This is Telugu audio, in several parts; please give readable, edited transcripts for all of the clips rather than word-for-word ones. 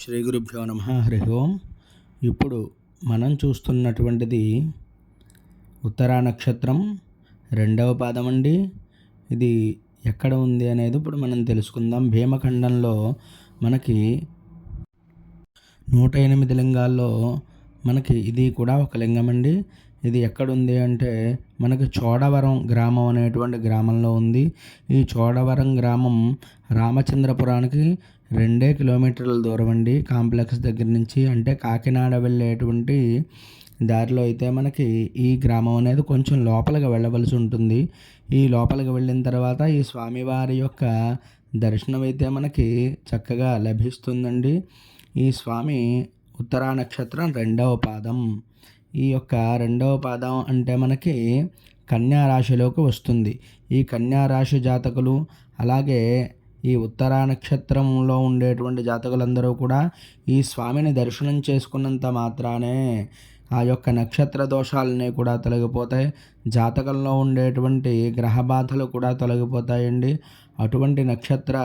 శ్రీ గురుభ్యో నమః. హరి ఓం. ఇప్పుడు మనం చూస్తున్నటువంటిది ఉత్తరా నక్షత్రం 2వ పాదం అండి. ఇది ఎక్కడ ఉంది అనేది ఇప్పుడు మనం తెలుసుకుందాం. భీమఖండంలో మనకి 108 లింగాల్లో మనకి ఇది కూడా ఒక లింగం అండి. ఇది ఎక్కడుంది అంటే మనకి చోడవరం గ్రామం అనేటువంటి గ్రామంలో ఉంది. ఈ చోడవరం గ్రామం రామచంద్రపురానికి 2 కిలోమీటర్ల దూరం అండి. కాంప్లెక్స్ దగ్గర నుంచి, అంటే కాకినాడ వెళ్ళేటువంటి దారిలో అయితే మనకి ఈ గ్రామం అనేది కొంచెం లోపలికి వెళ్ళవలసి ఉంటుంది. ఈ లోపలికి వెళ్ళిన తర్వాత ఈ స్వామివారి యొక్క దర్శనం అయితే మనకి చక్కగా లభిస్తుందండి. ఈ స్వామి ఉత్తరా నక్షత్రం 2వ పాదం. ఈ యొక్క 2వ పాదం అంటే మనకి కన్యా రాశిలోకి వస్తుంది. ఈ కన్యా రాశి జాతకులు, అలాగే ఈ ఉత్తరా నక్షత్రంలో ఉండేటువంటి జాతకులందరూ కూడా ఈ స్వామిని దర్శనం చేసుకున్నంత మాత్రానే ఆ యొక్క నక్షత్ర దోషాలన్నీ కూడా తొలగిపోతాయి. జాతకంలో ఉండేటువంటి గ్రహ బాధలు కూడా తొలగిపోతాయండి. అటువంటి నక్షత్ర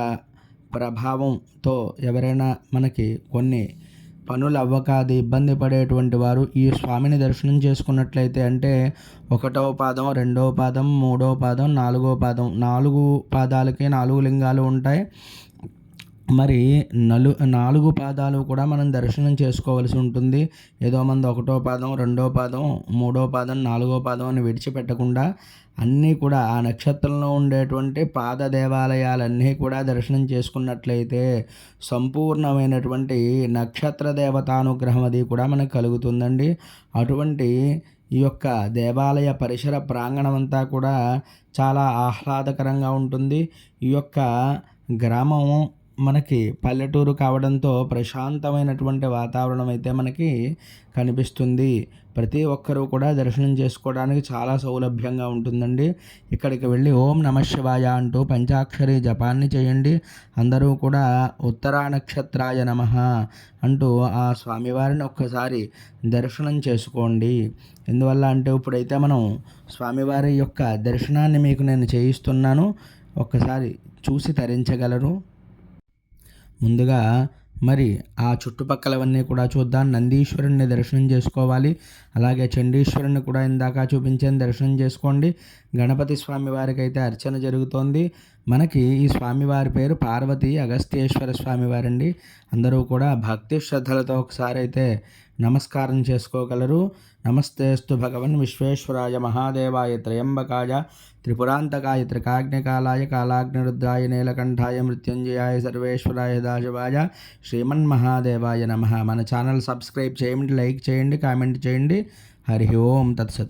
ప్రభావంతో ఎవరైనా మనకి కొన్ని పనులు అవ్వక అది ఇబ్బంది పడేటువంటి వారు ఈ స్వామిని దర్శనం చేసుకున్నట్లయితే, అంటే 1వ పాదం, 2వ పాదం, 3వ పాదం, 4వ పాదం, 4 పాదాలకి 4 లింగాలు ఉంటాయి. మరి 4 పాదాలు కూడా మనం దర్శనం చేసుకోవాల్సి ఉంటుంది. ఏదో మంది 1వ పాదం, 2వ పాదం, 3వ పాదం, 4వ పాదం అని విడిచిపెట్టకుండా అన్నీ కూడా ఆ నక్షత్రంలో ఉండేటువంటి పాద దేవాలయాలన్నీ కూడా దర్శనం చేసుకున్నట్లయితే సంపూర్ణమైనటువంటి నక్షత్ర దేవతానుగ్రహం అది కూడా మనకు కలుగుతుందండి. అటువంటి ఈ యొక్క దేవాలయ పరిసర ప్రాంగణం అంతా కూడా చాలా ఆహ్లాదకరంగా ఉంటుంది. ఈ యొక్క గ్రామం మనకి పల్లెటూరు కావడంతో ప్రశాంతమైనటువంటి వాతావరణం అయితే మనకి కనిపిస్తుంది. ప్రతి ఒక్కరూ కూడా దర్శనం చేసుకోవడానికి చాలా సౌలభ్యంగా ఉంటుందండి. ఇక్కడికి వెళ్ళి ఓం నమః శివాయ అంటూ పంచాక్షరి జపాన్ని చేయండి. అందరూ కూడా ఉత్తరా నక్షత్రాయ నమః అంటూ ఆ స్వామివారిని ఒక్కసారి దర్శనం చేసుకోండి. ఎందువల్ల అంటే ఇప్పుడైతే మనం స్వామివారి యొక్క దర్శనాన్ని మీకు నేను చేయిస్తున్నాను. ఒక్కసారి చూసి తరించగలరు. ముందుగా మరి ఆ చుట్టుపక్కలవన్నీ కూడా చూద్దాం. నందీశ్వరుణ్ణి దర్శనం చేసుకోవాలి. అలాగే చండీశ్వరుని కూడా ఇందాక చూపించాను, దర్శనం చేసుకోండి. గణపతి స్వామి వారికి అయితే అర్చన జరుగుతోంది. మనకి ఈ స్వామివారి పేరు పార్వతీ అగస్త్యేశ్వర స్వామివారండి. అందరూ కూడా భక్తి శ్రద్ధలతో ఒకసారి అయితే నమస్కారం చేసుకోగలరు. నమస్తేస్తు భగవన్ విశ్వేశ్వరాయ మహాదేవాయ త్రయంబకాయ త్రిపురాంతకాయ త్రికాగ్నికాలాయ కాలాగ్నిరుద్రాయ నీలకంఠాయ మృత్యుంజయాయ సర్వేశ్వరాయ దాశవాయ శ్రీమన్మహాదేవాయ నమః. మన ఛానల్ సబ్స్క్రైబ్ చేయండి, లైక్ చేయండి, కామెంట్ చేయండి. హరి ఓం తత్సత్.